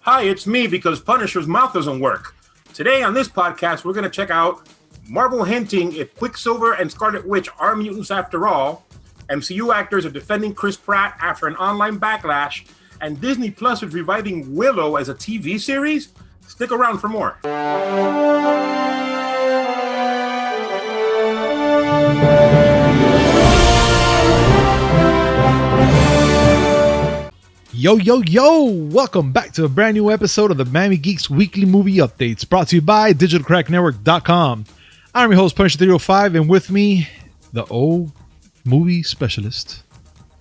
Hi, it's me because Punisher's mouth doesn't work. Today on this podcast, we're going to check out Marvel hinting if Quicksilver and Scarlet Witch are mutants after all, MCU actors are defending Chris Pratt after an online backlash, and Disney Plus is reviving Willow as a TV series. Stick around for more. Yo, yo, yo! Welcome back to a brand new episode of the Miami Geeks Weekly Movie Updates, brought to you by DigitalCrackNetwork.com. I'm your host, Punisher 305, and with me, the old movie specialist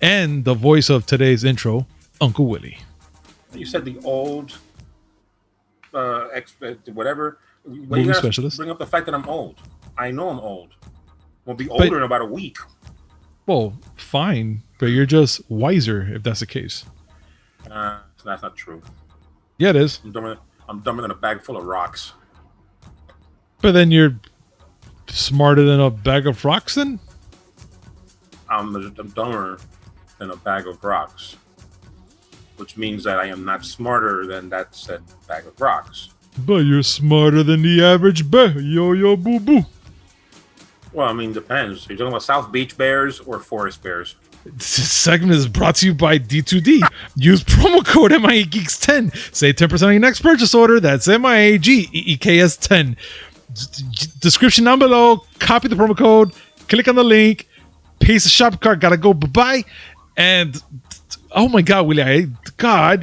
and the voice of today's intro, Uncle Willy. You said the old, whatever. Movie specialist. Bring up the fact that I'm old. I know I'm old. We'll be older in about a week. Well, fine, but you're just wiser if that's the case. That's not true. Yeah, it is. I'm dumber than a bag full of rocks. But then you're smarter than a bag of rocks, then? I'm dumber than a bag of rocks, which means that I am not smarter than that said bag of rocks. But you're smarter than the average bear. Yo, yo, boo, boo. Well, I mean, depends. Are you talking about South Beach bears or forest bears? This segment is brought to you by D2D. Use promo code MIAGeeks10. Save 10% on your next purchase order. That's MIAGEEKS10. Description down below. Copy the promo code. Click on the link. Paste the shopping cart. Gotta go. Bye-bye. And, oh my God, Willie. I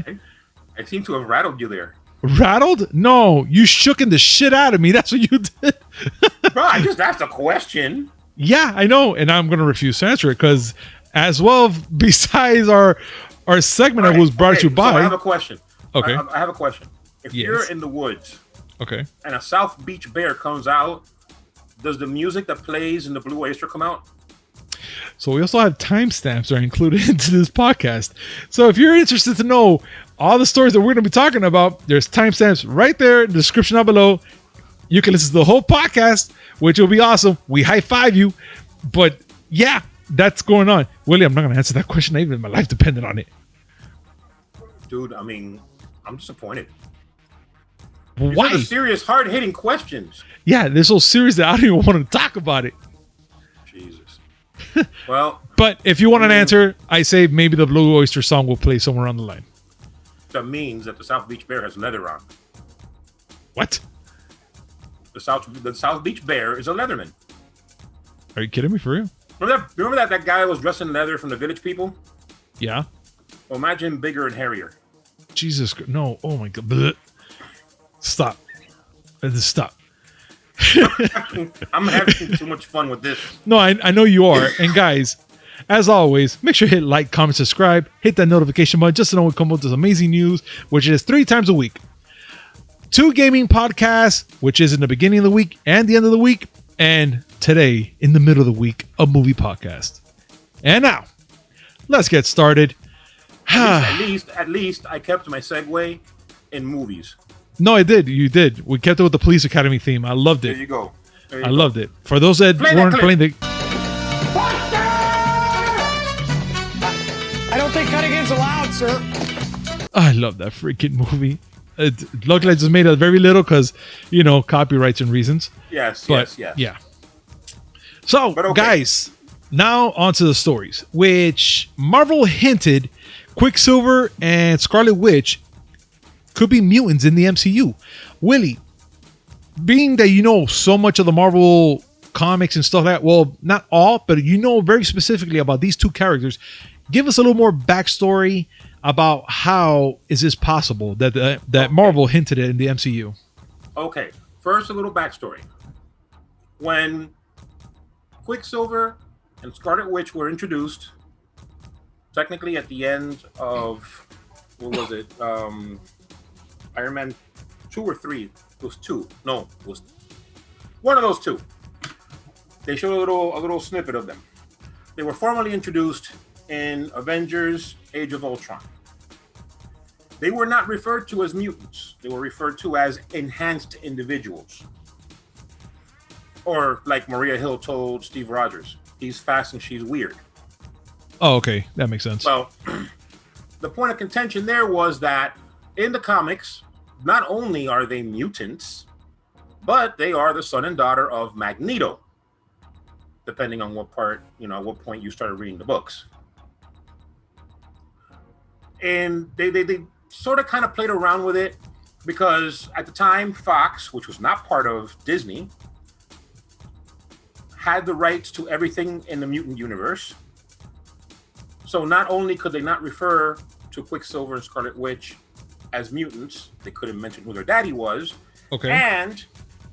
seem to have rattled you there. Rattled? No, you shooken the shit out of me. That's what you did. Bro, I just asked a question. Yeah, I know. And I'm going to refuse to answer it because... As well, besides our segment that was brought to you by... So I have a question. Okay. I have a question. If you're in the woods, okay, and a South Beach bear comes out, does the music that plays in the Blue Oyster come out? So we also have timestamps are included into this podcast. So if you're interested to know all the stories that we're going to be talking about, there's timestamps right there in the description down below. You can listen to the whole podcast, which will be awesome. We high five you. But yeah, that's going on. Willie, I'm not going to answer that question. Even my life depended on it. Dude, I mean, I'm disappointed. Why? These are serious, hard-hitting questions. Yeah, they're so serious that I don't even want to talk about it. Jesus. Well. But if you want an answer, I say maybe the Blue Oyster song will play somewhere on the line. That means that the South Beach bear has leather on. What? The South Beach bear is a leatherman. Are you kidding me, for real? Remember that guy was dressed in leather from the Village People? Yeah. Well, imagine bigger and hairier. Jesus Christ. No. Oh, my God. Blech. Stop. Stop. I'm having too much fun with this. No, I know you are. And guys, as always, make sure to hit like, comment, subscribe. Hit that notification button just to know when we come up with this amazing news, which is 3 times a week. 2 gaming podcasts, which is in the beginning of the week and the end of the week. And today, in the middle of the week, a movie podcast. And now, let's get started. At least I kept my segue in movies. No, I did. You did. We kept it with the Police Academy theme. I loved it. There you go. I loved it. For those that weren't playing the... I don't think cutting in's allowed, sir. I love that freaking movie. Luckily, I just made it very little because, copyrights and reasons. Yes. Yeah. So, guys, now onto the stories, which Marvel hinted Quicksilver and Scarlet Witch could be mutants in the MCU. Willie, being that you know so much of the Marvel comics and stuff like that, well, not all, but you know very specifically about these 2 characters, give us a little more backstory about how is this possible that Marvel hinted it in the MCU. Okay, first a little backstory. When Quicksilver and Scarlet Witch were introduced, technically at the end of, what was it, Iron Man 2 or 3? It was 2. No, it was one of those 2. They showed a little snippet of them. They were formally introduced in Avengers Age of Ultron. They were not referred to as mutants. They were referred to as enhanced individuals. Or like Maria Hill told Steve Rogers, he's fast and she's weird. Oh, okay. That makes sense. Well, the point of contention there was that in the comics, not only are they mutants, but they are the son and daughter of Magneto, depending on what point you started reading the books. And they sort of kind of played around with it because at the time, Fox, which was not part of Disney, had the rights to everything in the mutant universe. So not only could they not refer to Quicksilver and Scarlet Witch as mutants, they couldn't mention who their daddy was. Okay. And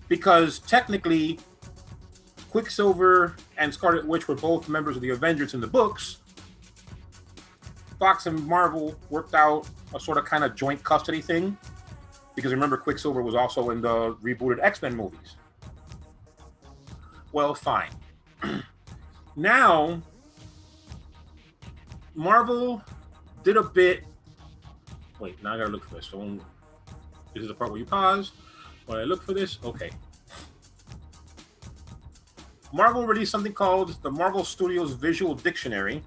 because technically Quicksilver and Scarlet Witch were both members of the Avengers in the books, Fox and Marvel worked out a sort of kind of joint custody thing. Because remember, Quicksilver was also in the rebooted X-Men movies. Well, fine. Now, Marvel did a bit. Wait, now I gotta look for this. So this is the part where you pause. When I look for this, okay. Marvel released something called the Marvel Studios Visual Dictionary,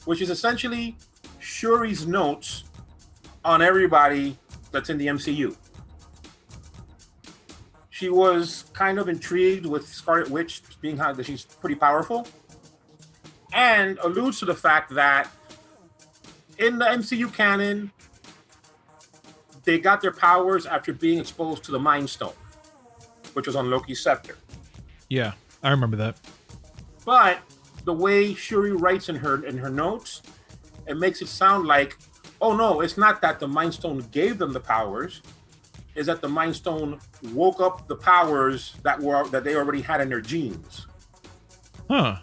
which is essentially Shuri's notes on everybody that's in the MCU. She was kind of intrigued with Scarlet Witch being how that she's pretty powerful, and alludes to the fact that in the MCU canon, they got their powers after being exposed to the Mind Stone, which was on Loki's scepter. Yeah, I remember that. But the way Shuri writes in her notes, it makes it sound like, oh no, it's not that the Mind Stone gave them the powers, is that the Mind Stone woke up the powers that they already had in their genes. Huh.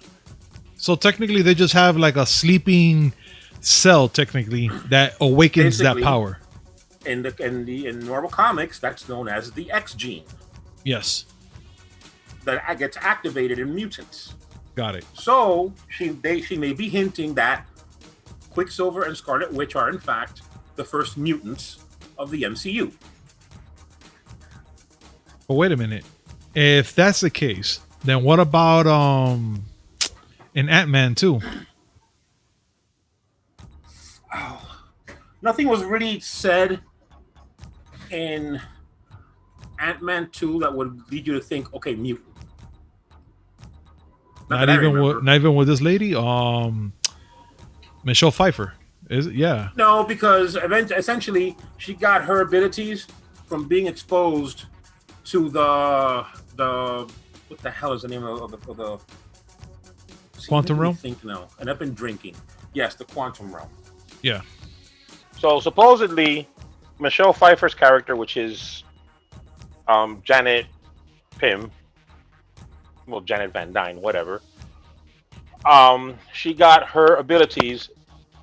So technically they just have like a sleeping cell technically that awakens Basically, that power. In Marvel Comics, that's known as the X gene. Yes. That gets activated in mutants. Got it. So she may be hinting that Quicksilver and Scarlet Witch are in fact the first mutants of the MCU. But wait a minute. If that's the case, then what about in Ant-Man 2? Oh, nothing was really said in Ant-Man 2 that would lead you to think, okay, mutant. Not even with this lady, Michelle Pfeiffer. Is it? Yeah. No, because essentially she got her abilities from being exposed to the what the hell is the name of the Quantum realm? Think now, and I've been drinking. Yes, the quantum realm. Yeah. So supposedly, Michelle Pfeiffer's character, which is Janet Pym, well, Janet Van Dyne, whatever. She got her abilities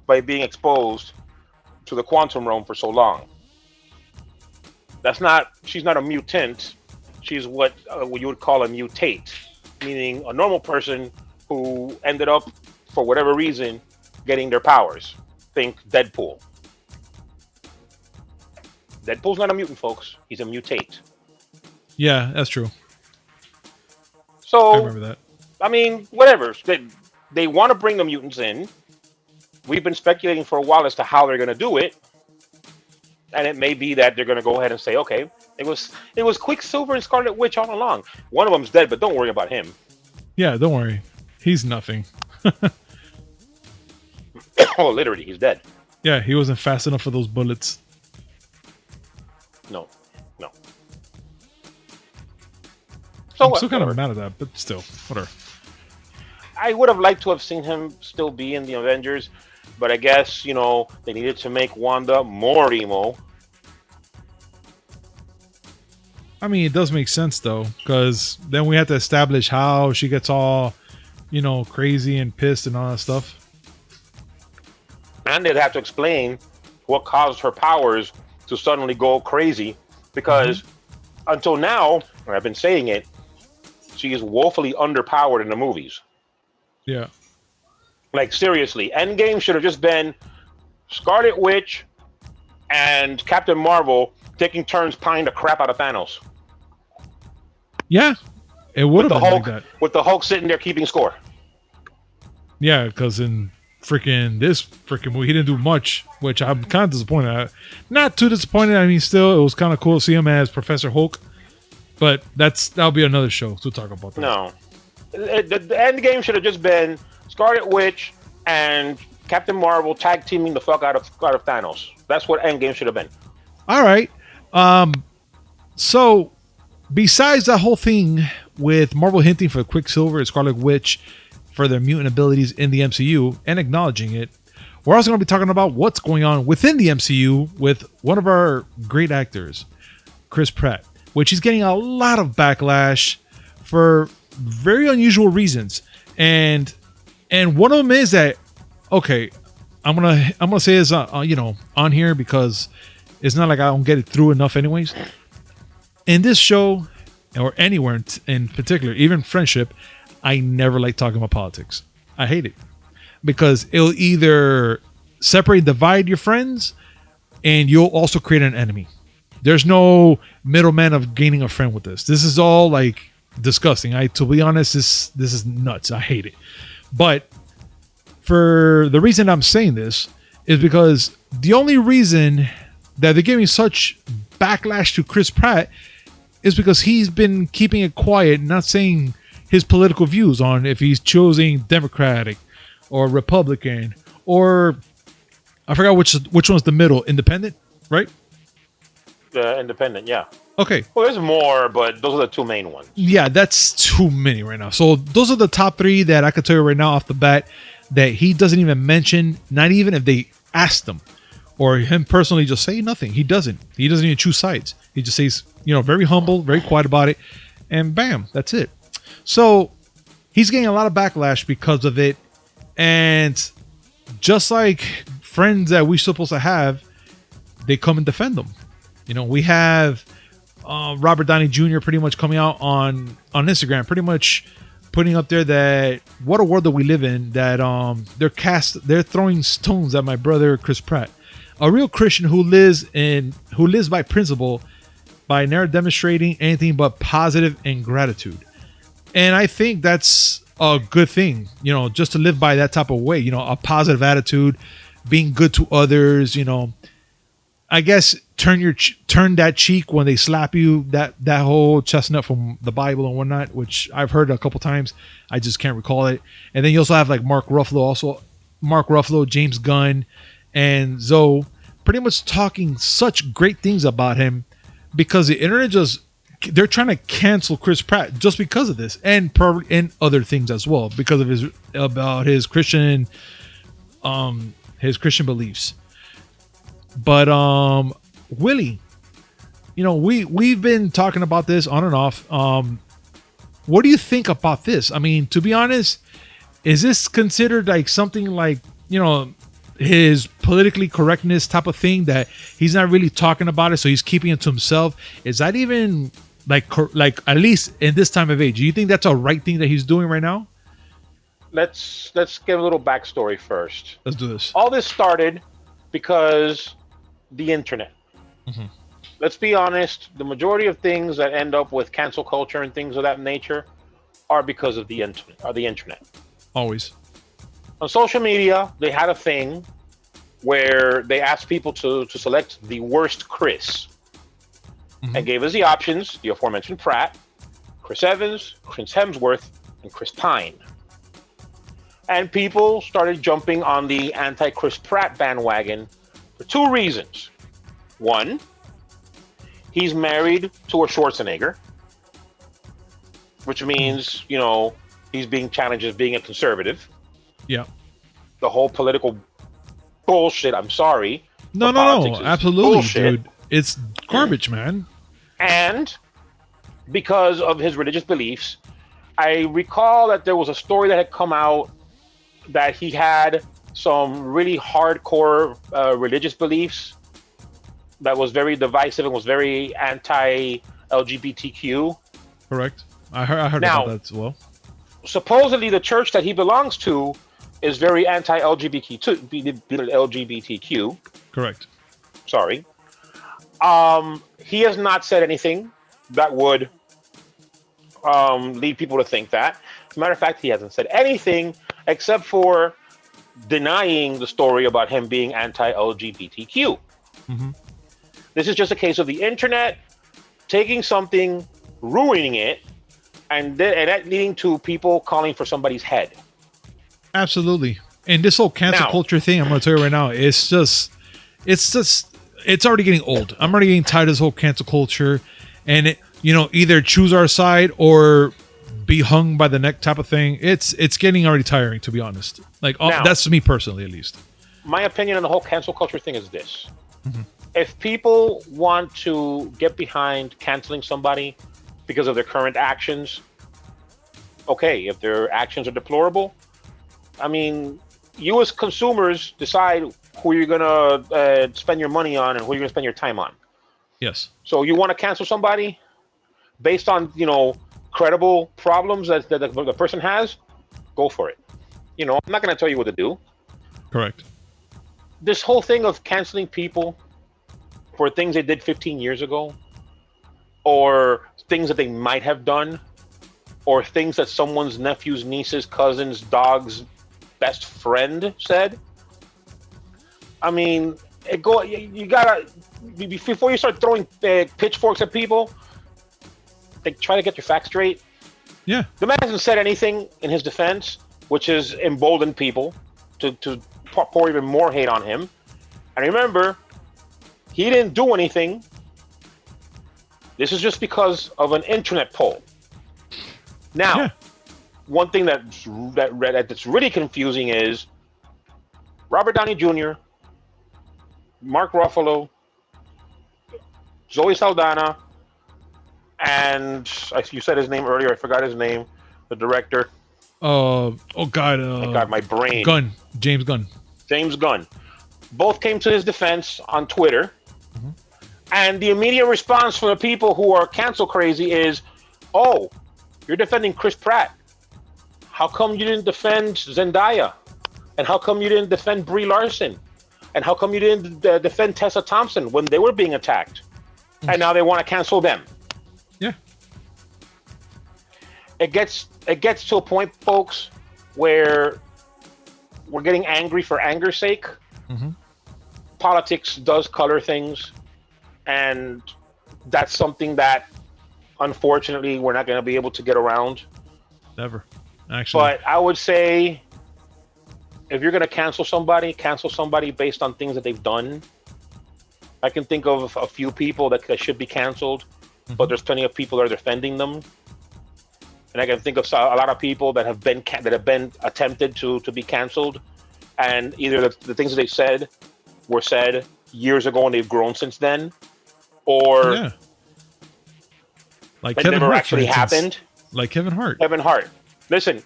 by being exposed to the quantum realm for so long. She's not a mutant. She's what you would call a mutate, meaning a normal person who ended up, for whatever reason, getting their powers. Think Deadpool. Deadpool's not a mutant, folks. He's a mutate. Yeah, that's true. So I remember that. I mean, whatever. They want to bring the mutants in. We've been speculating for a while as to how they're going to do it. And it may be that they're going to go ahead and say, okay, it was Quicksilver and Scarlet Witch all along. One of them's dead, but don't worry about him. Yeah, don't worry. He's nothing. Oh, literally, he's dead. Yeah, he wasn't fast enough for those bullets. No. So I'm still kind of mad at that, but still, whatever. I would have liked to have seen him still be in the Avengers, but I guess, they needed to make Wanda more emo. I mean, it does make sense, though, because then we have to establish how she gets all, crazy and pissed and all that stuff. And they'd have to explain what caused her powers to suddenly go crazy, because until now, and I've been saying it, she is woefully underpowered in the movies. Yeah. Like, seriously, Endgame should have just been Scarlet Witch and Captain Marvel taking turns pieing the crap out of Thanos. Yeah, it would have been Hulk, like that. with the Hulk sitting there keeping score. Yeah, because in this freaking movie. He didn't do much, which I'm kind of disappointed. Not too disappointed. I mean, still, it was kind of cool to see him as Professor Hulk. But that'll be another show to talk about that. No. The end game should have just been Scarlet Witch and Captain Marvel tag teaming the fuck out of Thanos. That's what end game should have been. All right. So besides that whole thing with Marvel hinting for Quicksilver and Scarlet Witch for their mutant abilities in the MCU and acknowledging it, we're also going to be talking about what's going on within the MCU with one of our great actors, Chris Pratt, which is getting a lot of backlash for very unusual reasons. And one of them is that, okay, I'm gonna say this on here because it's not like I don't get it through enough anyways. In this show or anywhere in particular, even friendship, I never like talking about politics. I hate it because it'll either separate, divide your friends, and you'll also create an enemy. There's no middleman of gaining a friend with this. This is all like disgusting. To be honest, this is nuts. I hate it. But for the reason I'm saying this is because the only reason that they're giving such backlash to Chris Pratt is because he's been keeping it quiet, not saying his political views on if he's choosing Democratic or Republican or I forgot which one's the middle, independent, right? Independent, yeah. Okay. Well, there's more, but those are the two main ones. Yeah, that's too many right now. So those are the top three that I could tell you right now off the bat that he doesn't even mention, not even if they asked him or him personally just say nothing. He doesn't even choose sides. He just says, very humble, very quiet about it. And bam, that's it. So he's getting a lot of backlash because of it. And just like friends that we're supposed to have, they come and defend them. We have Robert Downey Jr. pretty much coming out on Instagram, pretty much putting up there that what a world that we live in, that they're throwing stones at my brother Chris Pratt, a real Christian who lives by principle, by never demonstrating anything but positive and gratitude. And I think that's a good thing, just to live by that type of way, a positive attitude, being good to others, I guess turn that cheek when they slap you, that whole chestnut from the Bible and whatnot, which I've heard a couple times. I just can't recall it. And then you also have like Mark Ruffalo, James Gunn, and Zoe pretty much talking such great things about him because the internet they're trying to cancel Chris Pratt just because of this and probably and other things as well because of his Christian beliefs. But Willy, we've been talking about this on and off. What do you think about this? I mean, to be honest, is this considered like something like, his politically correctness type of thing that he's not really talking about it, so he's keeping it to himself? Is that even like at least in this time of age? Do you think that's a right thing that he's doing right now? Let's give a little backstory first. Let's do this. All this started because the internet. Mm-hmm. Let's be honest, the majority of things that end up with cancel culture and things of that nature are because of the internet. Always. On social media, they had a thing where they asked people to select the worst Chris. Mm-hmm. And gave us the options, the aforementioned Pratt, Chris Evans, Chris Hemsworth, and Chris Pine. And people started jumping on the anti-Chris Pratt bandwagon for two reasons. One, he's married to a Schwarzenegger, which means, he's being challenged as being a conservative. Yeah. The whole political bullshit, I'm sorry. No, absolutely, bullshit. Dude. It's garbage, man. And because of his religious beliefs, I recall that there was a story that had come out that he had some really hardcore religious beliefs that was very divisive and was very anti-LGBTQ. Correct. I heard about that as well. Supposedly, the church that he belongs to is very anti-LGBTQ. Correct. Sorry. He has not said anything that would lead people to think that. As a matter of fact, he hasn't said anything except for denying the story about him being anti-LGBTQ. Mm-hmm. This is just a case of the internet taking something, ruining it, and that leading to people calling for somebody's head. Absolutely. And this whole cancel culture thing, I'm going to tell you right now, it's already getting old. I'm already getting tired of this whole cancel culture, and either choose our side or be hung by the neck type of thing. It's getting already tiring, to be honest. Like, that's me personally, at least. My opinion on the whole cancel culture thing is this. Mm-hmm. If people want to get behind canceling somebody because of their current actions, okay. If their actions are deplorable, I mean, you as consumers decide who you're going to spend your money on and who you're going to spend your time on. Yes. So you want to cancel somebody based on, credible problems that the person has, go for it. I'm not going to tell you what to do. Correct. This whole thing of canceling people for things they did 15 years ago, or things that they might have done, or things that someone's nephew's, niece's, cousin's, dog's best friend said. I mean, you gotta, before you start throwing pitchforks at people, try to get your facts straight. Yeah. The man hasn't said anything in his defense, which has emboldened people to pour even more hate on him. And remember, he didn't do anything. This is just because of an internet poll. Now, one thing that's really confusing is Robert Downey Jr., Mark Ruffalo, Zoe Saldana, and you said his name earlier. I forgot his name. The director. God, my brain. James Gunn. James Gunn. Both came to his defense on Twitter. Mm-hmm. And the immediate response from the people who are cancel crazy is, oh, you're defending Chris Pratt. How come you didn't defend Zendaya? And how come you didn't defend Brie Larson? And how come you didn't defend Tessa Thompson when they were being attacked? Mm-hmm. And now they want to cancel them. Yeah. It gets to a point, folks, where we're getting angry for anger's sake. Mm-hmm. Politics does color things, and that's something that, unfortunately, we're not going to be able to get around. Never, actually. But I would say, if you're going to cancel somebody based on things that they've done. I can think of a few people that should be canceled, mm-hmm. but there's plenty of people that are defending them. And I can think of a lot of people that have been attempted to be canceled, and either the things that they said were said years ago and they've grown since then, or like it Kevin never Hart, actually happened. Like Kevin Hart. Kevin Hart. Listen,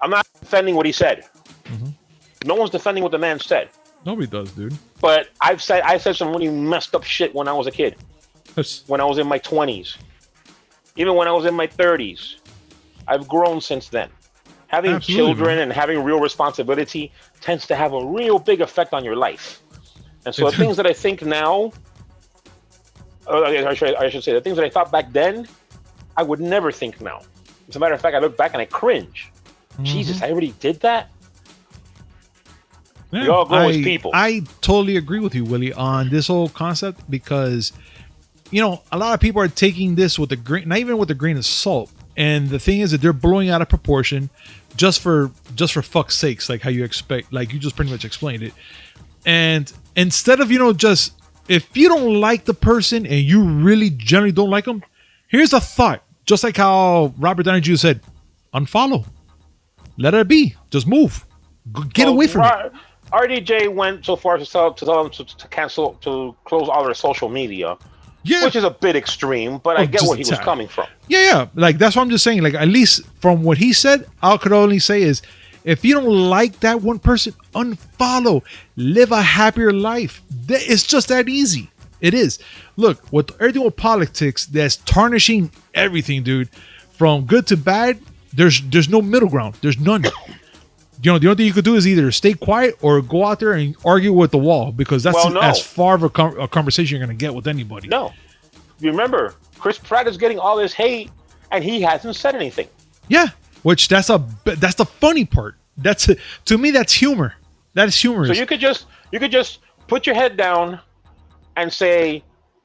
I'm not defending what he said. Mm-hmm. No one's defending what the man said. Nobody does, dude. But I said some really messed up shit when I was a kid. When I was in my 20s. Even when I was in my 30s. I've grown since then. Having children and having real responsibility tends to have a real big effect on your life. And so the things that I think now, I should say, the things that I thought back then, I would never think now. As a matter of fact, I look back and I cringe. Mm-hmm. Jesus, I really did that? Yeah, we all grow as people. I totally agree with you, Willie, on this whole concept because, a lot of people are taking this with not even with a grain of salt. And the thing is that they're blowing out of proportion just for fuck's sakes, like how you expect, like you just pretty much explained it. And instead of, just if you don't like the person and you really generally don't like them, here's a thought. Just like how Robert Downey Jr. said, unfollow. Let it be. Just move. Get away from it. RDJ went so far to tell them to cancel, to close all their social media. Yeah. Which is a bit extreme, but I get where he was coming from. Yeah. Like, that's what I'm just saying. Like, at least from what he said, I could only say is, if you don't like that one person, unfollow. Live a happier life. It's just that easy. It is. Look, with everything with politics, that's tarnishing everything, dude. From good to bad, there's no middle ground. There's none. The only thing you could do is either stay quiet or go out there and argue with the wall, because that's as far of a conversation you're going to get with anybody. No. Remember, Chris Pratt is getting all this hate, and he hasn't said anything. Yeah, which that's the funny part. To me, that's humor. That is humorous. So you could just put your head down and say,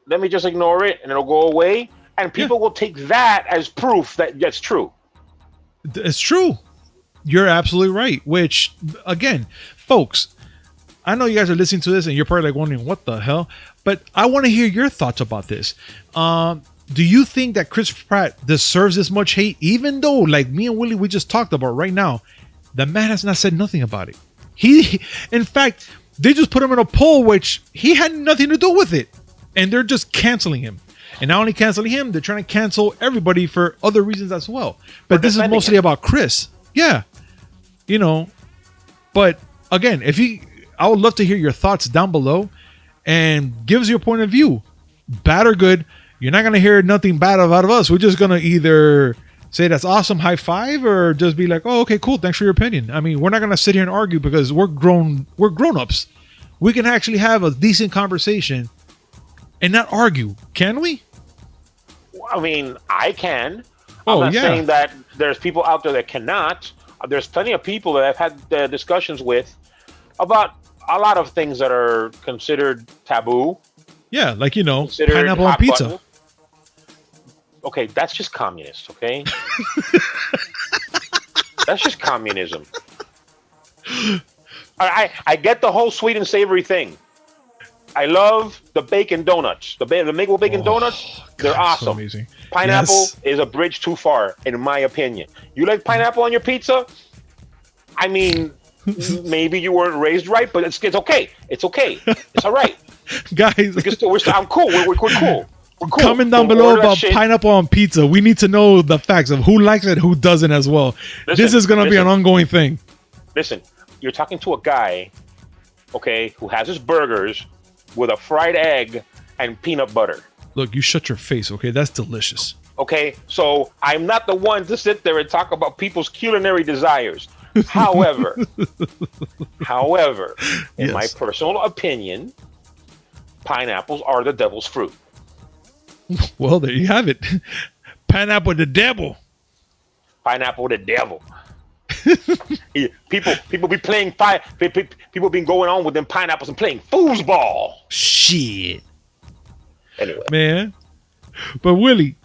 "Let me just ignore it, and it'll go away," and people will take that as proof that that's true. It's true. You're absolutely right. Which, again, folks, I know you guys are listening to this and you're probably like wondering what the hell, but I want to hear your thoughts about this. Do you think that Chris Pratt deserves this much hate, even though, like me and Willie, we just talked about right now, the man has not said nothing about it. In fact, they just put him in a poll, which he had nothing to do with it, and they're just canceling him. And not only canceling him, they're trying to cancel everybody for other reasons as well. But this is mostly about Chris. Yeah. You know, but again, I would love to hear your thoughts down below and give us your point of view. Bad or good, you're not going to hear nothing bad out of us. We're just going to either say that's awesome, high five, or just be like, oh, okay, cool, thanks for your opinion. I mean, we're not going to sit here and argue because we're grown-ups. We can actually have a decent conversation and not argue, can we? I mean, I can. I'm not saying that there's people out there that cannot. There's plenty of people that I've had discussions with about a lot of things that are considered taboo. Yeah, like, pineapple on pizza. Button. Okay, that's just communist, okay? That's just communism. I get the whole sweet and savory thing. I love the bacon donuts. The maple bacon donuts, they're awesome. So amazing. Pineapple is a bridge too far, in my opinion. You like pineapple on your pizza? I mean, maybe you weren't raised right, but it's okay. It's okay. It's all right. Guys, I'm cool. We're cool. We're cool. Comment down below about pineapple on pizza. We need to know the facts of who likes it, who doesn't as well. This is going to be an ongoing thing. Listen, you're talking to a guy, okay, who has his burgers with a fried egg and peanut butter. Look, you shut your face, okay? That's delicious. Okay, so I'm not the one to sit there and talk about people's culinary desires. However, in my personal opinion, pineapples are the devil's fruit. Well, there you have it. Pineapple the devil. Pineapple the devil. People be playing people been going on with them pineapples and playing foosball. Shit. Anyway, man. But Willie,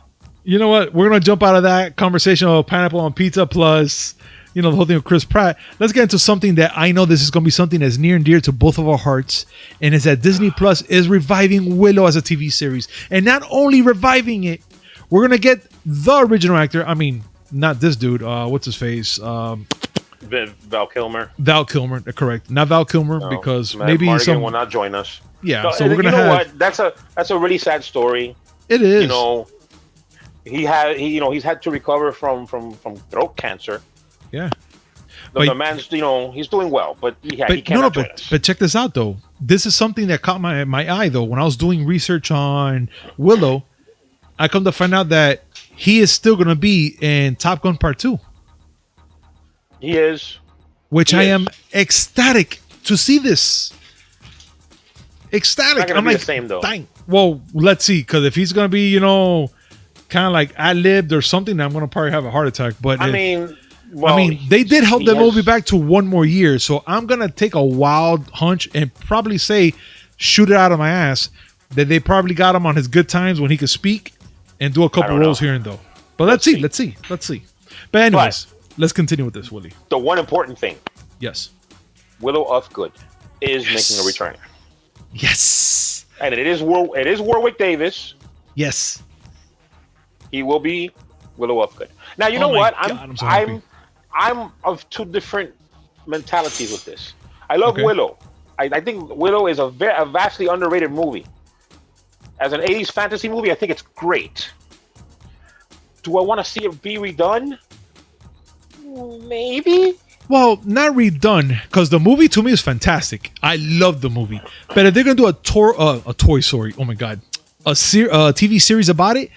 you know what? We're gonna jump out of that conversation of pineapple on pizza plus, the whole thing with Chris Pratt. Let's get into something that I know this is gonna be something that's near and dear to both of our hearts, and it's that Disney Plus is reviving Willow as a TV series, and not only reviving it, we're gonna get the original actor. I mean, not this dude. What's his face? Val Kilmer. Val Kilmer, correct. Not Val Kilmer, because maybe Mardigan will not join us. Yeah, no, so we're gonna have. What? That's a really sad story. It is. He's had to recover from throat cancer. Yeah. The man's, he's doing well, but he cannot join us. But check this out though. This is something that caught my eye though. When I was doing research on Willow, I come to find out that he is still going to be in Top Gun Part 2. He is. I am ecstatic to see this. Ecstatic. I'm like, the same though. Dang. Well, let's see. Because if he's going to be, kind of like ad-libbed or something, I'm going to probably have a heart attack. But they did help the movie back to one more year. So I'm going to take a wild hunch and probably say, shoot it out of my ass, that they probably got him on his good times when he could speak and do a couple roles here and there. But let's see. But anyways, let's continue with this, Willie. The one important thing. Yes. Willow Ufgood is making a return. Yes. And it is Warwick Davis. Yes. He will be Willow Ufgood. Now you know what? I'm of two different mentalities with this. I love Willow. I think Willow is a vastly underrated movie. As an 80s fantasy movie, I think it's great. Do I want to see it be redone? Maybe. Well, not redone, because the movie to me is fantastic. I love the movie. But if they're gonna do a Toy Story, oh my god, a TV series about it,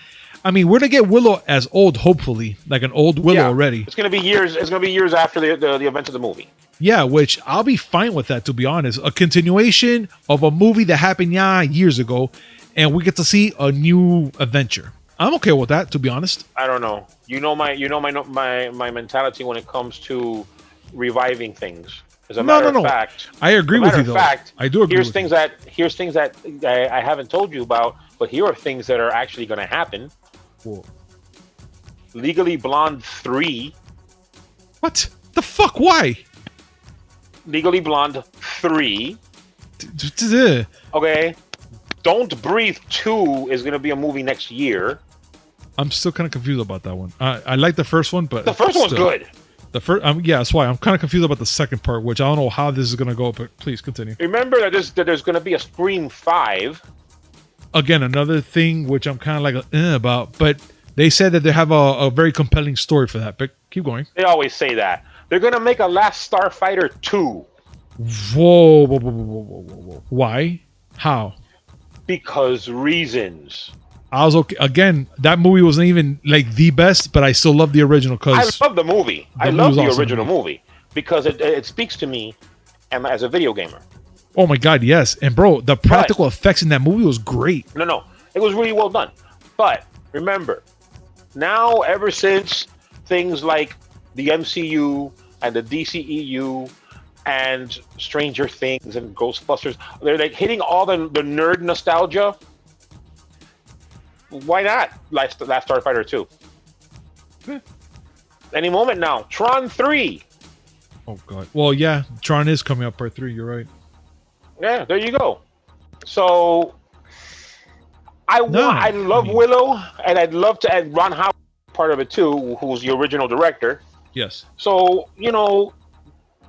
I mean, we're gonna get Willow as old, hopefully, like an old Willow already. It's gonna be years. It's gonna be years after the events of the movie. Yeah, which I'll be fine with that, to be honest. A continuation of a movie that happened years ago, and we get to see a new adventure. I'm okay with that, to be honest. I don't know. My mentality when it comes to reviving things. As a matter of fact, I agree with you though. I do agree. Here's things that I haven't told you about, but here are things that are actually going to happen. Whoa. Legally Blonde 3. What the fuck? Why? Legally Blonde 3. Okay. Don't Breathe 2 is going to be a movie next year. I'm still kind of confused about that one. I like the first one, but the first one's good. The first, yeah, that's why I'm kind of confused about the second part, which I don't know how this is going to go. But please continue. Remember that there's going to be a Scream 5. Again, another thing which I'm kind of like about, but they said that they have a very compelling story for that. But keep going. They always say that they're going to make a Last Starfighter 2. Whoa. Why? How? Because reasons. I was okay. Again, that movie wasn't even like the best, but I still love the original. Cause I love the movie. I love the original movie because it speaks to me as a video gamer. Oh my god, yes. And bro, the practical effects in that movie was great. No, it was really well done. But remember, now ever since things like the MCU and the DCEU and Stranger Things and Ghostbusters, they're like hitting all the nerd nostalgia. Why not Last Starfighter 2? Any moment now. Tron 3. Oh god. Well, yeah, Tron is coming up part 3. You're right. Yeah, there you go. So I love Willow, and I'd love to add Ron Howard part of it too, who's the original director. Yes. So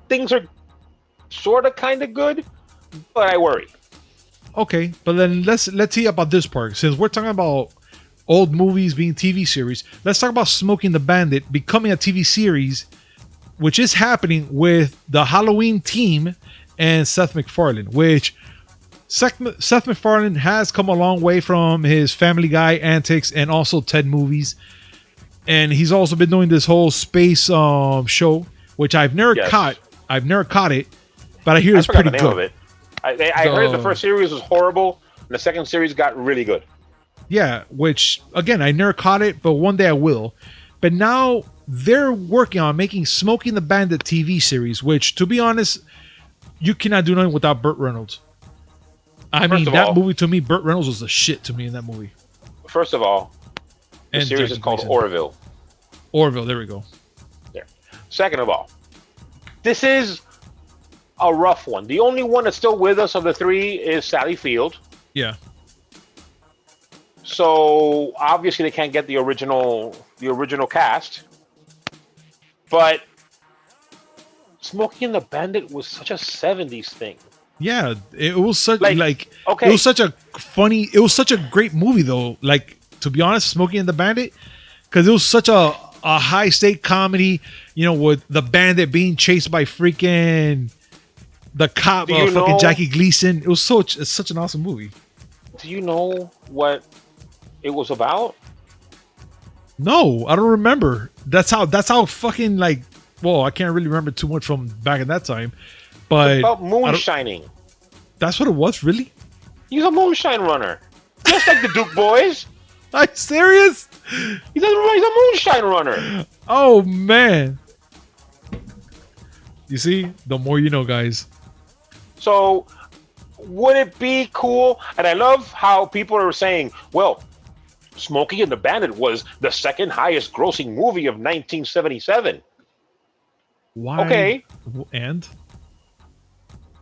things are sort of kind of good, but I worry. Okay, but then let's hear about this part. Since we're talking about old movies being TV series, let's talk about Smokey and the Bandit becoming a TV series, which is happening with the Halloween team and Seth MacFarlane, which Seth MacFarlane has come a long way from his Family Guy antics and also Ted movies. And he's also been doing this whole space show, which I've never caught. I've never caught it, but I hear it's pretty good. I heard the first series was horrible, and the second series got really good. Yeah, which, again, I never caught it, but one day I will. But now they're working on making Smokey and the Bandit TV series, which, to be honest, you cannot do nothing without Burt Reynolds. I mean, that movie, to me, Burt Reynolds was the shit to me in that movie. First of all, the series is called Orville. Orville, there we go. There. Second of all, this is a rough one. The only one that's still with us of the three is Sally Field. Yeah. So obviously they can't get the original cast. But Smokey and the Bandit was such a 70s thing. Yeah, it was such it was such a great movie though. Like, to be honest, Smokey and the Bandit, because it was such a high stake comedy, with the bandit being chased by freaking the cop, fucking Jackie Gleason. It's such an awesome movie. Do you know what it was about? No, I don't remember. That's how fucking I can't really remember too much from back in that time. But it's about moonshining. That's what it was, really? He's a moonshine runner. Just like the Duke boys. Are you serious? He's a moonshine runner. Oh, man. You see? The more you know, guys. So, would it be cool? And I love how people are saying, well, Smokey and the Bandit was the second highest grossing movie of 1977. Why? Okay. And?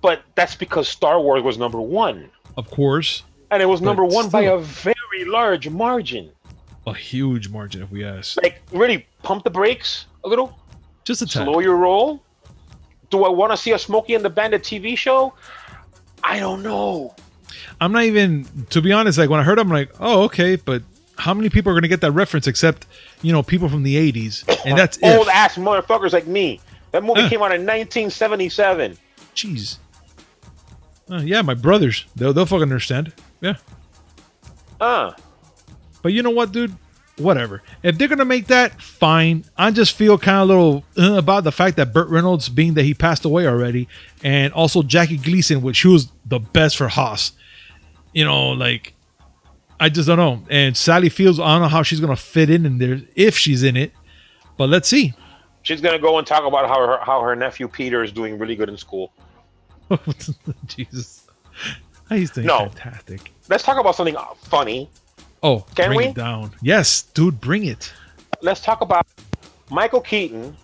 But that's because Star Wars was number one. Of course. And it was number one by a very large margin. A huge margin, if we ask. Really pump the brakes a little. Just a tad. Slow your roll. Do I want to see a Smokey and the Bandit TV show? I don't know. I'm not even, to be honest, when I heard it, I'm like, oh, okay, but how many people are going to get that reference except, people from the 80s? And that's old ass motherfuckers like me. That movie came out in 1977. Jeez. Yeah, my brothers. They'll fucking understand. Yeah. But you know what, dude? Whatever. If they're going to make that, fine. I just feel kind of a little about the fact that Burt Reynolds, being that he passed away already, and also Jackie Gleason, which he was the best for Haas. I just don't know. And Sally Fields, I don't know how she's going to fit in there, if she's in it. But let's see. She's gonna go and talk about how her nephew Peter is doing really good in school. Jesus, he's doing fantastic. Let's talk about something funny. Oh, can bring we? It down. Yes, dude, bring it. Let's talk about Michael Keaton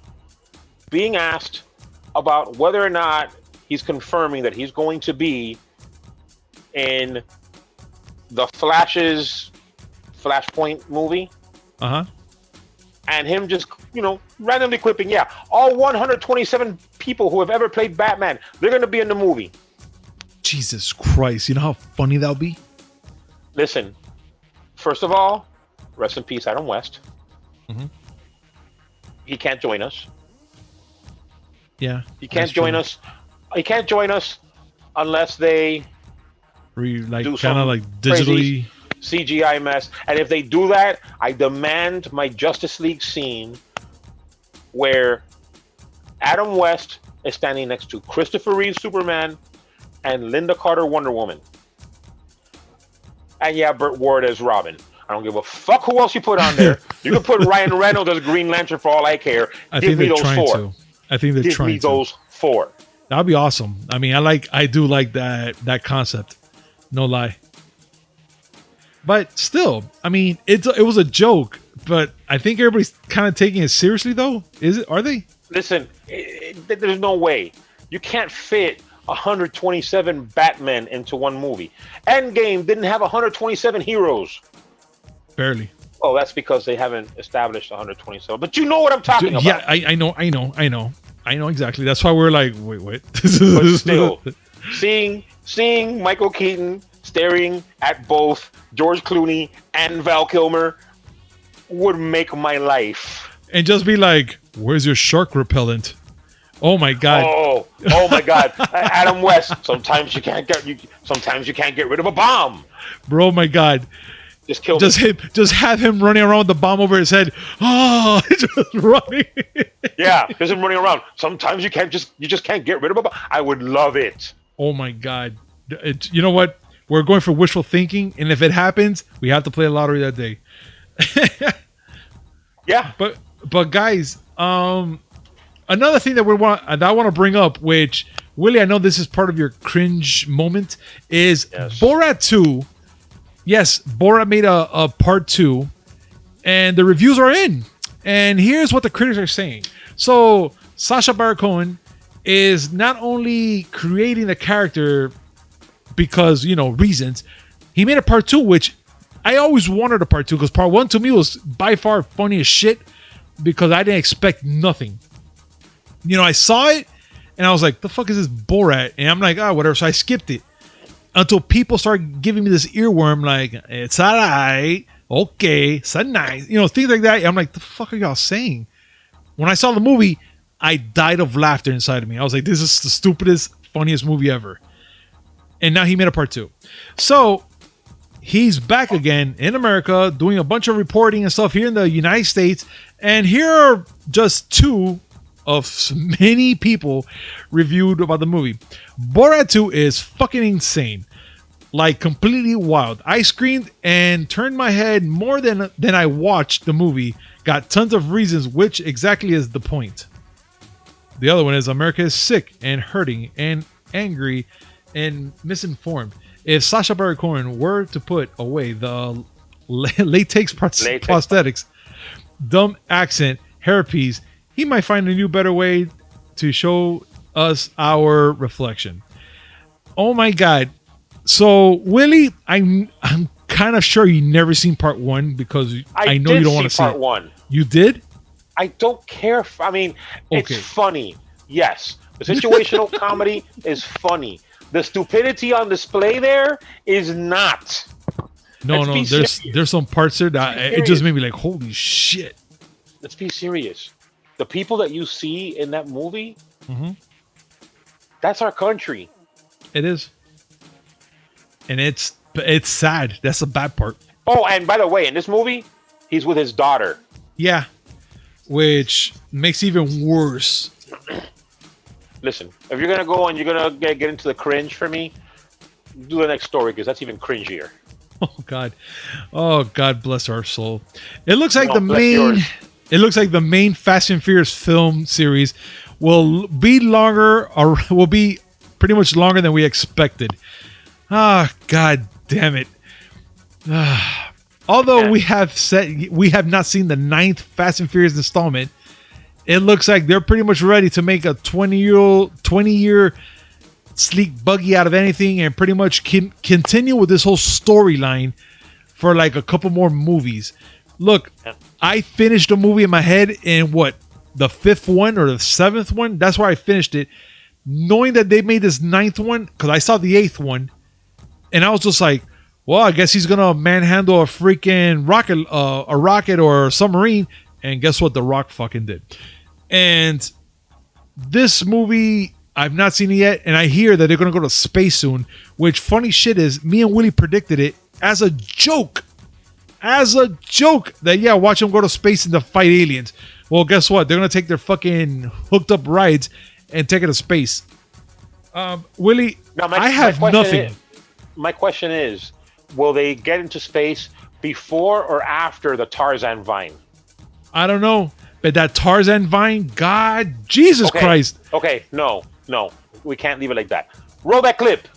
being asked about whether or not he's confirming that he's going to be in the Flash's Flashpoint movie. Uh-huh. And him just, randomly quipping, yeah, all 127 people who have ever played Batman, they're going to be in the movie. Jesus Christ. You know how funny that'll be? Listen, first of all, rest in peace, Adam West. Mm-hmm. He can't join us. Yeah. He can't join us. He can't join us unless they do kind some of like digitally CGI mess. And if they do that, I demand my Justice League scene where Adam West is standing next to Christopher Reeve Superman and Linda Carter Wonder Woman. And yeah, Burt Ward as Robin. I don't give a fuck who else you put on there. You can put Ryan Reynolds as Green Lantern for all I care. Give me those four. I think they're trying to. Give me those four. That'd be awesome. I mean, I do like that concept. No lie. But still, I mean, it was a joke, but I think everybody's kind of taking it seriously though. Are they? Listen, there's no way. You can't fit 127 Batmen into one movie. Endgame didn't have 127 heroes. Barely. Oh, that's because they haven't established 127. But you know what I'm talking about. Yeah, I know exactly. That's why we're like, wait. But still, seeing Michael Keaton staring at both George Clooney and Val Kilmer would make my life. And just be like, where's your shark repellent? Oh my god. Oh my god. Adam West, sometimes you can't get rid of a bomb. Bro, my god. Just kill him. Just have him running around with the bomb over his head. Oh, just running. Yeah, just him running around. Sometimes you just can't get rid of a bomb. I would love it. Oh my god. You know what? We're going for wishful thinking, and if it happens, we have to play a lottery that day. Yeah. But guys, another thing that I want to bring up, which Willie, I know this is part of your cringe moment, is Borat 2. Yes, Borat made a part 2, and the reviews are in. And here's what the critics are saying. So Sacha Baron Cohen is not only creating the character because, reasons. He made a part 2, which I always wanted a part 2, because part 1 to me was by far funny as shit, because I didn't expect nothing. I saw it, and I was like, the fuck is this Borat? And I'm like, whatever. So I skipped it. Until people started giving me this earworm, like, it's alright, okay, it's nice, things like that. I'm like, the fuck are y'all saying? When I saw the movie, I died of laughter inside of me. I was like, this is the stupidest, funniest movie ever. And now he made a part 2. So he's back again in America, doing a bunch of reporting and stuff here in the United States. And here are just 2 of many people reviewed about the movie. Borat 2 is fucking insane. Like, completely wild. I screamed and turned my head more than I watched the movie. Got tons of reasons, which exactly is the point. The other one is America is sick and hurting and angry and misinformed. If Sacha Baron Cohen were to put away the latex prosthetics, dumb accent, hairpiece, he might find a new, better way to show us our reflection. Oh my god. So, Willie, I'm kind of sure you never seen part 1, because I know you don't want to see part 1. You did? I don't care. It's funny. Yes. The situational comedy is funny. The stupidity on display there is not. No. There's some parts there that it just made me like, holy shit. Let's be serious. The people that you see in that movie, that's our country. It is. And it's sad. That's the bad part. Oh, and by the way, in this movie, he's with his daughter. Yeah. Which makes it even worse. Listen, if you're going to go and you're going to get into the cringe for me, do the next story, because that's even cringier. Oh, God. Oh, God bless our soul. It looks like the main... It looks like the main Fast and Furious film series will be longer, or will be pretty much longer than we expected. Ah, god damn it. Although we have not seen the 9th Fast and Furious installment, it looks like they're pretty much ready to make a 20-year sleek buggy out of anything, and pretty much continue with this whole storyline for like a couple more movies. Look, I finished a movie in my head in the 5th one or the 7th one. That's where I finished it, knowing that they made this 9th one, because I saw the 8th one, and I was just like, well, I guess he's gonna manhandle a freaking rocket or a submarine. And guess what? The Rock fucking did. And this movie, I've not seen it yet, and I hear that they're gonna go to space soon. Which, funny shit is, me and Willy predicted it as a joke. That watch them go to space and to fight aliens. Well, guess what? They're gonna take their fucking hooked up rides and take it to space. Willy, I have nothing. My question is, will they get into space before or after the Tarzan vine? I don't know. But that Tarzan vine, God, Jesus Christ. Okay, no. We can't leave it like that. Roll that clip.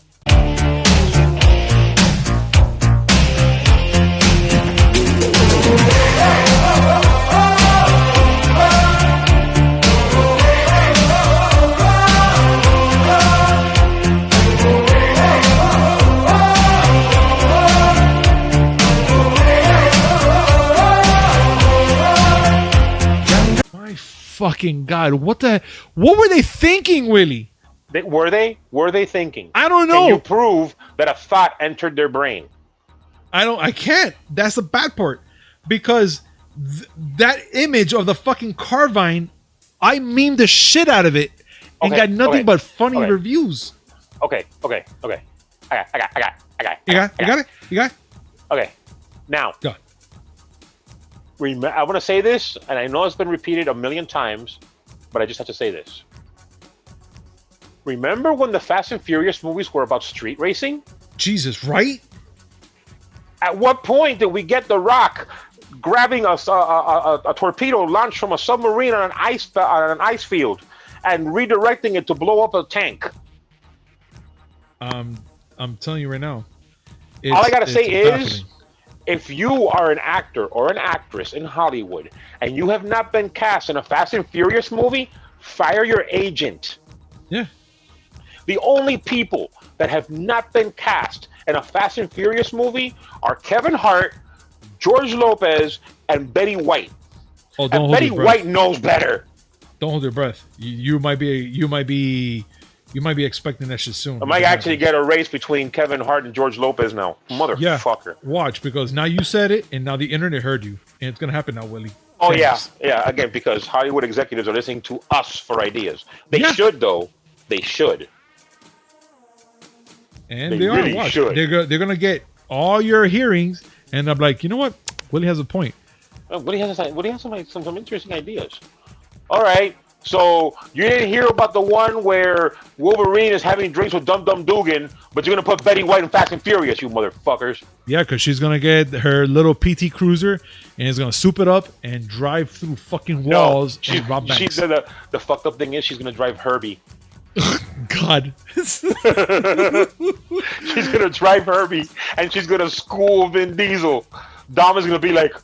Fucking God, what were they thinking, Willy? Were they thinking? I don't know. Can you prove that a thought entered their brain? I can't. That's the bad part. Because that image of the fucking Carvine, I memed the shit out of it and got nothing but funny reviews. Okay. I got it? You got it? Okay. Now. Go. I want to say this, and I know it's been repeated a million times, but I just have to say this. Remember when the Fast and Furious movies were about street racing? Jesus, right? At what point did we get The Rock grabbing a torpedo launched from a submarine on an ice field and redirecting it to blow up a tank? I'm telling you right now. All I gotta say is, if you are an actor or an actress in Hollywood and you have not been cast in a Fast and Furious movie, fire your agent. Yeah. The only people that have not been cast in a Fast and Furious movie are Kevin Hart, George Lopez, and Betty White. Oh, don't and hold Betty your breath. White knows better. Don't hold your breath. You might be expecting that shit soon. I might actually get a race between Kevin Hart and George Lopez now. Motherfucker. Yeah, watch, because now you said it, and now the internet heard you. And it's going to happen now, Willy. Oh, yeah. Again, because Hollywood executives are listening to us for ideas. They should, though. They should. And they really are. Watch. Should. They're going to get all your hearings, and I'm like, you know what? Willy has a point. Willy has some interesting ideas. All right. So you didn't hear about the one where Wolverine is having drinks with Dum Dum Dugan, but you're gonna put Betty White in Fast and Furious, you motherfuckers. Yeah, because she's gonna get her little PT Cruiser and is gonna soup it up and drive through fucking walls and rob banks. The fucked up thing is she's gonna drive Herbie. God. She's gonna drive Herbie and she's gonna school Vin Diesel. Dom is gonna be like,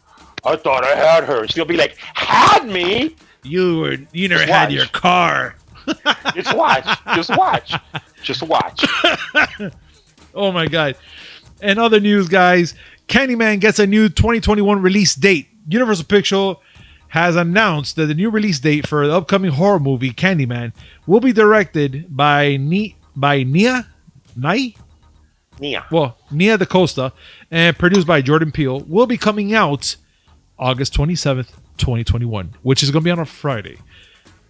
I thought I had her. She's gonna be like, had me? You never had your car. Just watch. Oh my God. And other news, guys. Candyman gets a new 2021 release date. Universal Pictures has announced that the new release date for the upcoming horror movie Candyman will be directed by Nia DaCosta and produced by Jordan Peele. Will be coming out August 27th, 2021, which is going to be on a Friday.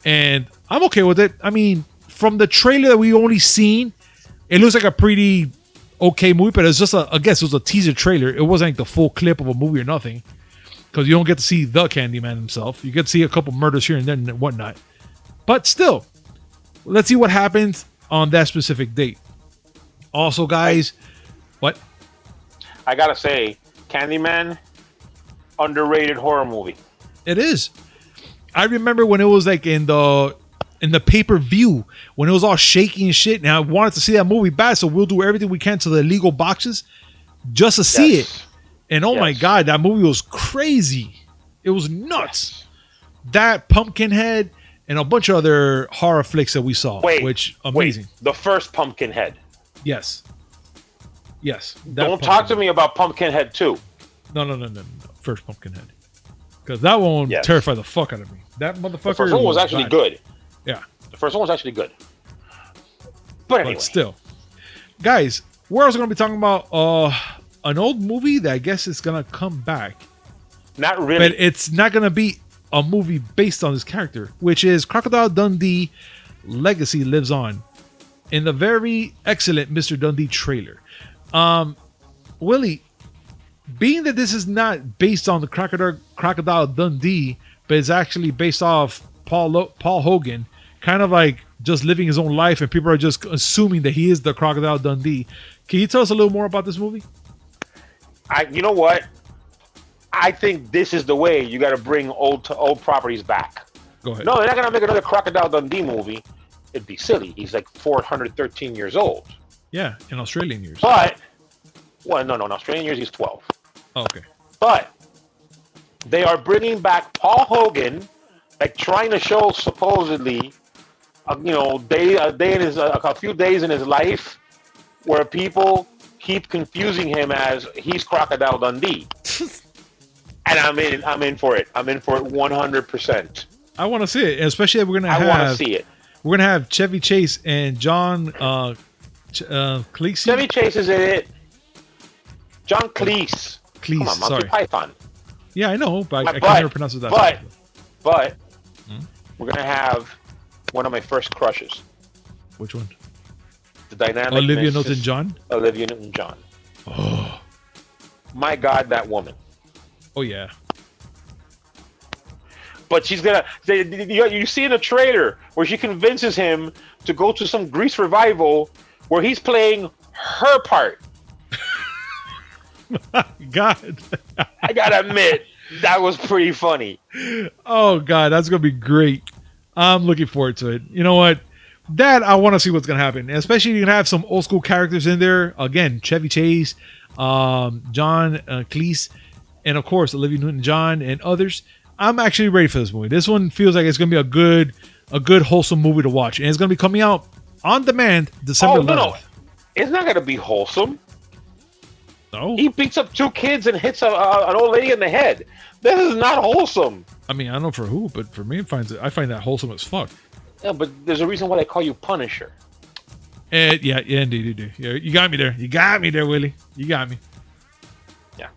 And I'm okay with it. I mean, from the trailer that we only seen, it looks like a pretty okay movie, but it's just I guess it was a teaser trailer. It wasn't like the full clip of a movie or nothing, because you don't get to see the Candyman himself. You get to see a couple murders here and there and whatnot. But still, let's see what happens on that specific date. Also, guys, what? I gotta say, Candyman, underrated horror movie. It is. I remember when it was like in the pay-per-view when it was all shaky and shit, and I wanted to see that movie bad, so we'll do everything we can to the illegal boxes just to see it. And oh my god, that movie was crazy. It was nuts. That Pumpkinhead and a bunch of other horror flicks that we saw, which amazing. The first Pumpkinhead. Yes. Don't talk to me about Pumpkinhead 2. No. First Pumpkinhead. Because that one terrified the fuck out of me. That motherfucker. The first one was actually good. Yeah. The first one was actually good. But anyway. But still. Guys, we're also going to be talking about an old movie that I guess is going to come back. Not really. But it's not going to be a movie based on this character, which is Crocodile Dundee Legacy Lives On, in the very excellent Mr. Dundee trailer. Willie, being that this is not based on the Crocodile Dundee, but it's actually based off Paul Hogan, kind of like just living his own life, and people are just assuming that he is the Crocodile Dundee. Can you tell us a little more about this movie? You know what? I think this is the way you got to bring old properties back. Go ahead. No, they're not going to make another Crocodile Dundee movie. It'd be silly. He's like 413 years old. Yeah, in Australian years. But, well, no, in Australian years he's 12. Oh, okay. But they are bringing back Paul Hogan, like trying to show supposedly, a few days in his life where people keep confusing him as he's Crocodile Dundee. And I'm in for it. I'm in for it 100%. I want to see it, especially if we're gonna have Chevy Chase and John Cleese. Chevy Chase is in it. John Cleese. Come on, Monty Python. Yeah, I know, but I can't never pronounce it that. But we're gonna have one of my first crushes. Which one? The dynamic Olivia Newton-John. Olivia Newton-John. Oh my God, that woman. Oh yeah. But she's gonna. You see in the trailer where she convinces him to go to some Grease revival where he's playing her part. God. I gotta admit, that was pretty funny. Oh God, that's gonna be great. I'm looking forward to it. You know what? That I want to see what's gonna happen. Especially you can have some old school characters in there. Again, Chevy Chase, John Cleese, and of course Olivia Newton-John and others. I'm actually ready for this movie. This one feels like it's gonna be a good wholesome movie to watch, and it's gonna be coming out on demand December 11th. No, it's not gonna be wholesome. No, he beats up 2 kids and hits an old lady in the head. This is not wholesome. I mean, I don't know for who, but for me, I find that wholesome as fuck. Yeah, but there's a reason why they call you Punisher. Yeah, indeed. Yeah, you got me there. You got me there, Willie. You got me. Yeah.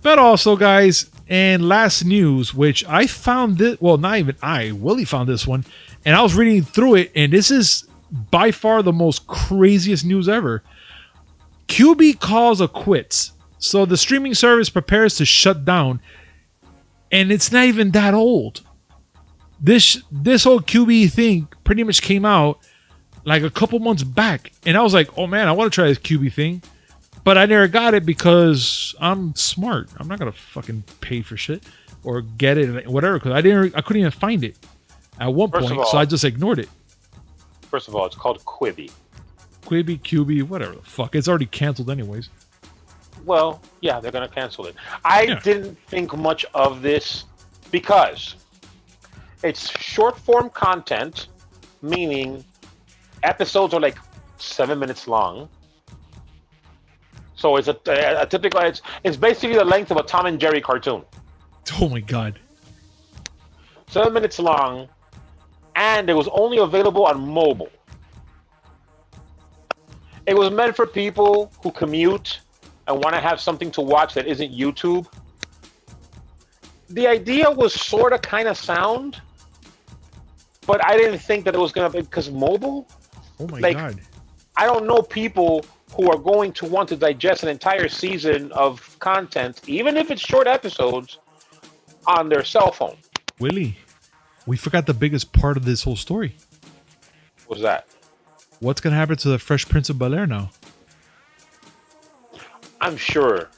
But also, guys, and last news, which I found this. Well, not even Willie found this one, and I was reading through it, and this is by far the most craziest news ever. Quibi calls a quits. So the streaming service prepares to shut down, and it's not even that old. This whole Quibi thing pretty much came out like a couple months back, and I was like, oh man, I want to try this Quibi thing, but I never got it because I'm smart. I'm not gonna fucking pay for shit or get it, whatever, because I couldn't even find it at one point, so I just ignored it. First of all, it's called Quibi. Quibi, whatever the fuck. It's already canceled anyways. Well, yeah, they're gonna cancel it. I didn't think much of this because it's short form content, meaning episodes are like 7 minutes long. So it's a typical. It's basically the length of a Tom and Jerry cartoon. Oh my God. 7 minutes long, and it was only available on mobile. It was meant for people who commute and want to have something to watch that isn't YouTube. The idea was sort of kind of sound, but I didn't think that it was going to be, because mobile? Oh my God. I don't know people who are going to want to digest an entire season of content, even if it's short episodes, on their cell phone. Willie, we forgot the biggest part of this whole story. What's that? What's going to happen to the Fresh Prince of Bel-Air now? I'm sure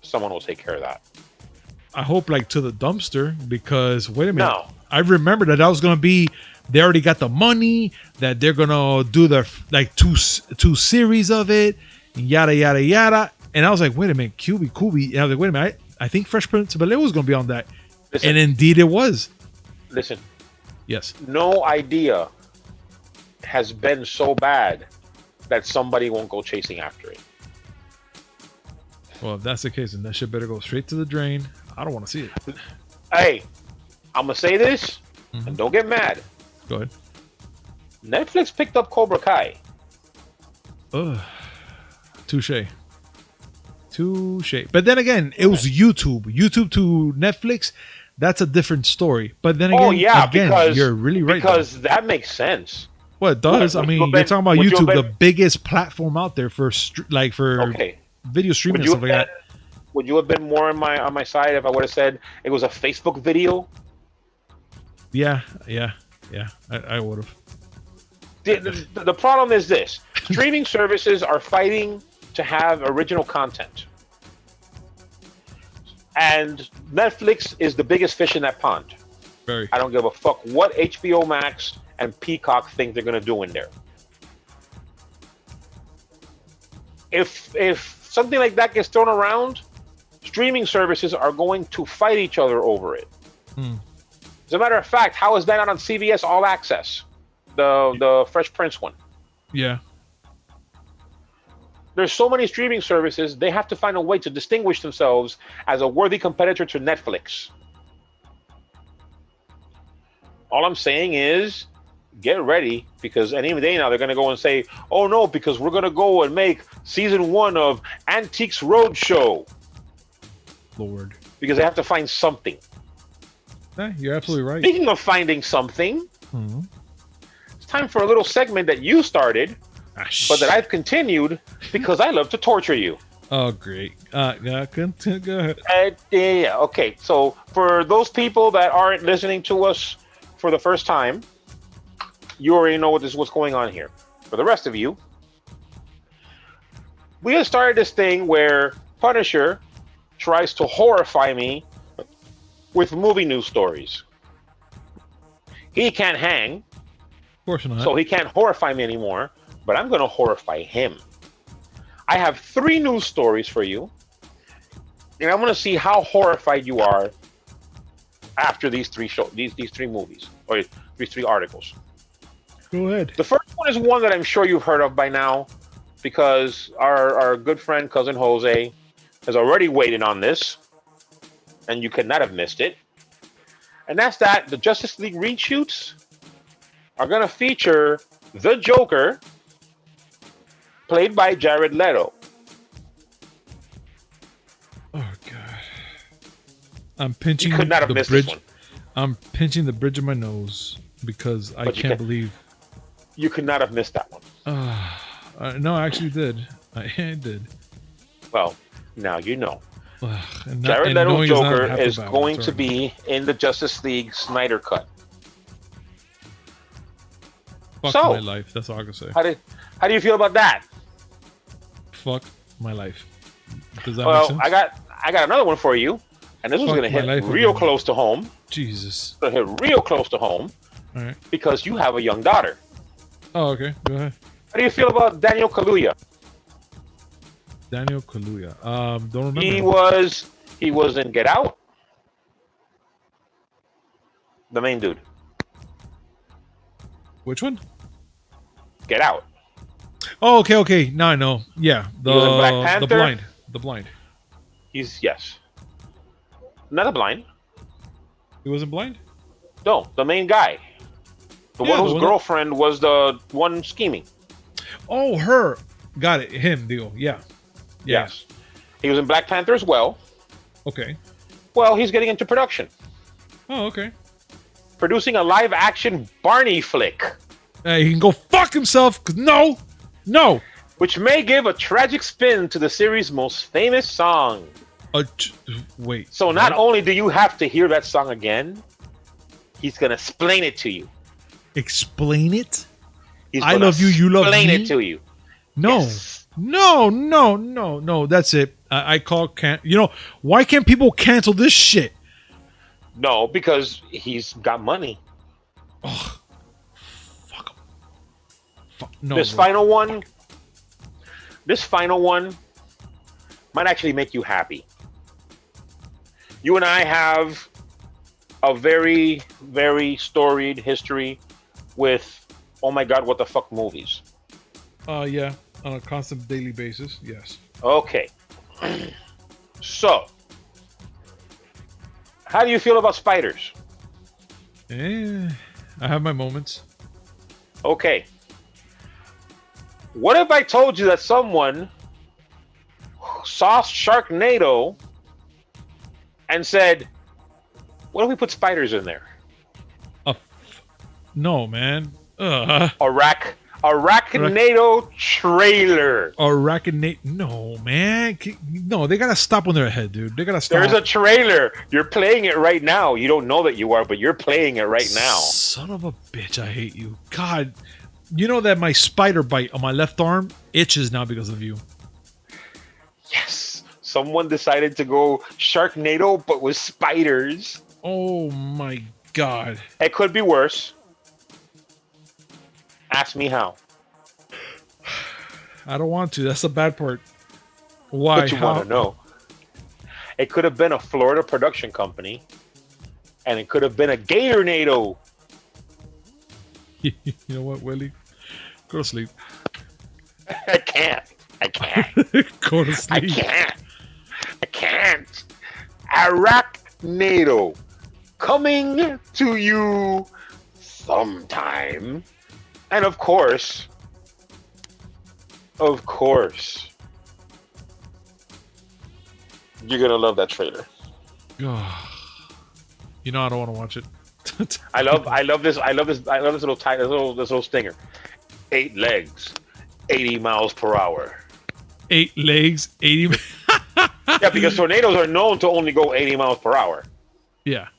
someone will take care of that. I hope like to the dumpster, because wait a minute. No. I remember that was going to be, they already got the money, that they're going to do the like two series of it, yada, yada, yada. And I was like, wait a minute, Quibi. And I was like, wait a minute, I think Fresh Prince of Bel-Air was going to be on that. Listen, and indeed it was. Listen. Yes. No idea has been so bad that somebody won't go chasing after it. Well, if that's the case, then that shit better go straight to the drain. I don't want to see it. Hey, I'm going to say this, and don't get mad. Go ahead. Netflix picked up Cobra Kai. Ugh. Touche. But then again, it was YouTube. YouTube to Netflix, that's a different story. But then again, because you're really right. Because that makes sense. Well, it does. I mean, you're talking about YouTube, the biggest platform out there for video streaming and stuff like that. Would you have been more on my side if I would have said it was a Facebook video? Yeah. I would have. The problem is this: streaming services are fighting to have original content, and Netflix is the biggest fish in that pond. Very. I don't give a fuck what HBO Max and Peacock think they're gonna do in there. If something like that gets thrown around, streaming services are going to fight each other over it. As a matter of fact, how is that not on CBS All Access? The Fresh Prince one. Yeah. There's so many streaming services, they have to find a way to distinguish themselves as a worthy competitor to Netflix. All I'm saying is, get ready, because any day now they're going to go and say, oh no, because we're going to go and make season 1 of Antiques Roadshow. Lord. Because they have to find something. Yeah, you're absolutely right. Speaking of finding something, it's time for a little segment that you started, but that I've continued because I love to torture you. Oh, great. Go ahead. Yeah, okay. So for those people that aren't listening to us for the first time, you already know what's going on here. For the rest of you, we have started this thing where Punisher tries to horrify me with movie news stories. He can't hang, of course not. So he can't horrify me anymore, but I'm going to horrify him. I have 3 news stories for you, and I'm going to see how horrified you are after these 3 movies, or these 3 articles. Go ahead. The first one is one that I'm sure you've heard of by now, because our good friend, cousin Jose, has already waited on this, and you could not have missed it. And that's that the Justice League reshoots are going to feature the Joker, played by Jared Leto. Oh, God. I'm pinching you could not have missed bridge. This one. I'm pinching the bridge of my nose because I can't believe. You could not have missed that one. No, I actually did. I did. Well, now you know. Jared Leto's Joker is going to be in the Justice League Snyder Cut. Fuck my life. That's all I can say. How do you feel about that? Fuck my life. Does that make sense? I got another one for you, and this one's going to hit real close to home. Jesus. It's going to hit real close to home. All right. Because you have a young daughter. Oh, okay. Go ahead. How do you feel about Daniel Kaluuya? Daniel Kaluuya. Don't remember. He was in Get Out. The main dude. Which one? Get Out. Oh, okay. Now I know. Yeah, he was in Black Panther. The blind. Yes. Not a blind. He wasn't blind? No, the main guy. The one whose girlfriend was the one scheming. Oh, her. Got it. Him, deal. Yeah. Yes. He was in Black Panther as well. Okay. Well, he's getting into production. Oh, okay. Producing a live-action Barney flick. He can go fuck himself, because no. Which may give a tragic spin to the series' most famous song. Wait. So not only do you have to hear that song again, he's going to explain it to you. Explain it? I love you, you love me? Explain it to you. No. Yes. No. That's it. I call why can't people cancel this shit? No, because he's got money. Oh, fuck him. No. This final one might actually make you happy. You and I have a very, very storied history with, oh my God, what the fuck movies. Yeah, on a constant daily basis, yes. Okay. So, how do you feel about spiders? I have my moments. Okay. What if I told you that someone saw Sharknado and said, what if we put spiders in there? No, man. Arachnado trailer. No, man. No, they gotta stop on their head, dude. They gotta stop. There's a trailer. You're playing it right now. You don't know that you are, but you're playing it right now. Son of a bitch, I hate you. God, you know that my spider bite on my left arm itches now because of you. Yes. Someone decided to go Sharknado, but with spiders. Oh my God. It could be worse. Ask me how. I don't want to. That's the bad part. Why? But you want to know. It could have been a Florida production company, and it could have been a Gatornado. You know what, Willy? Go to sleep. I can't. Go to sleep. I can't. Arachnado. Coming to you sometime. And of course, you're gonna love that trailer. You know I don't want to watch it. I love this little title, this little stinger. 8 legs, 80 miles per hour. 8 legs, 80. Yeah, because tornadoes are known to only go 80 miles per hour. Yeah.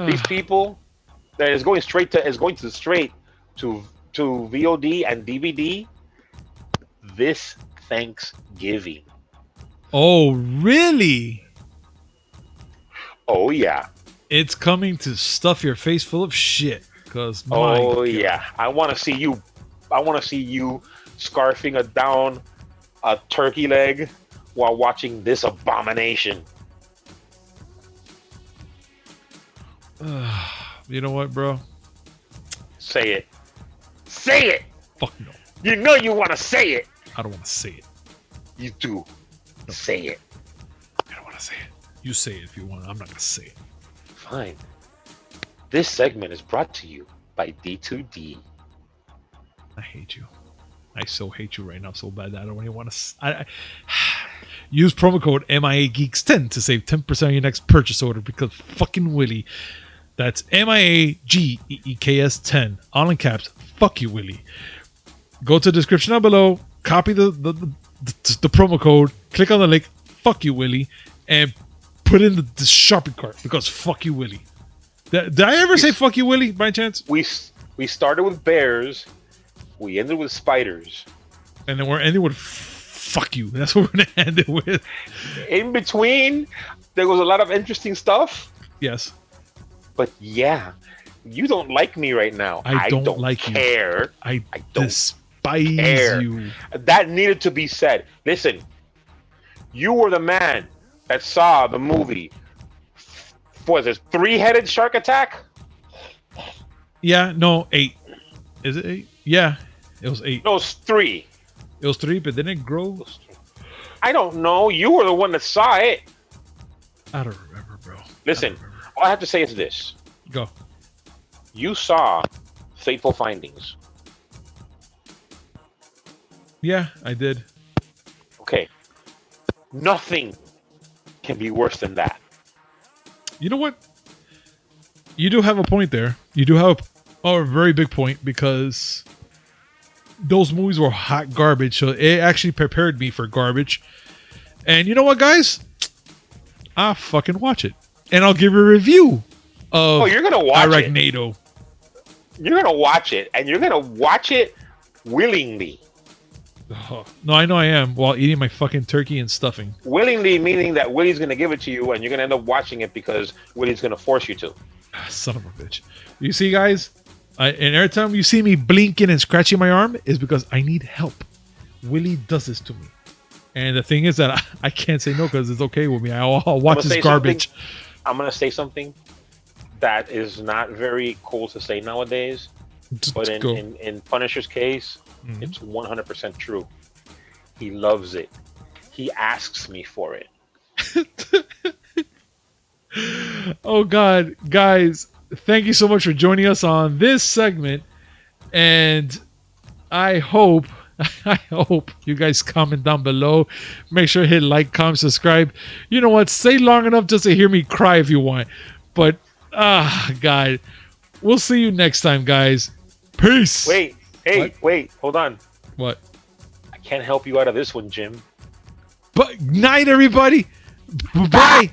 These people that is going to VOD and DVD this Thanksgiving. Oh, really? Oh yeah. It's coming to stuff your face full of shit. Cause yeah, I want to see you scarfing down a turkey leg while watching this abomination. You know what, bro? Say it. Say it. Fuck no. You know you want to say it. I don't want to say it. You do. No. Say it. I don't want to say it. You say it if you want. I'm not gonna say it. Fine. This segment is brought to you by D2D. I hate you. I so hate you right now so bad that I don't even want to. Use promo code MIAGeeks10 to save 10% on your next purchase order because fucking Willy. That's MIAGEEKS10. All in caps. Fuck you, Willy. Go to the description down below. Copy the promo code. Click on the link. Fuck you, Willy. And put in the shopping cart because fuck you, Willy. Did I ever say fuck you, Willy, by chance? We started with bears. We ended with spiders. And then we're ending with fuck you. That's what we're going to end it with. In between, there was a lot of interesting stuff. Yes. But yeah, you don't like me right now. I don't like care. You. I don't despise care. You. That needed to be said. Listen, you were the man that saw the movie. What is it? 3-headed shark attack? Yeah, no, 8. Is it 8? Yeah, it was 8. No, it's 3. It was 3, but didn't it grow? I don't know. You were the one that saw it. I don't remember, bro. Listen, all I have to say is this. Go. You saw Fateful Findings. Yeah, I did. Okay. Nothing can be worse than that. You know what? You do have a point there. You do have a very big point because those movies were hot garbage. So it actually prepared me for garbage. And you know what, guys? I'll fucking watch it. And I'll give you a review of you're gonna watch Arachnado. You're gonna watch it, and you're gonna watch it willingly. Oh, no, I know I am while eating my fucking turkey and stuffing. Willingly meaning that Willy's gonna give it to you, and you're gonna end up watching it because Willy's gonna force you to. Son of a bitch. You see, guys, and every time you see me blinking and scratching my arm is because I need help. Willy does this to me. And the thing is that I can't say no because it's okay with me. I'll watch this garbage. I'm going to say something that is not very cool to say nowadays. But in Punisher's case, it's 100% true. He loves it. He asks me for it. Oh, God. Guys, thank you so much for joining us on this segment. And I hope you guys comment down below. Make sure to hit like, comment, subscribe. You know what? Stay long enough just to hear me cry if you want. But, God. We'll see you next time, guys. Peace. Wait. Hold on. What? I can't help you out of this one, Jim. But night, everybody. Bye.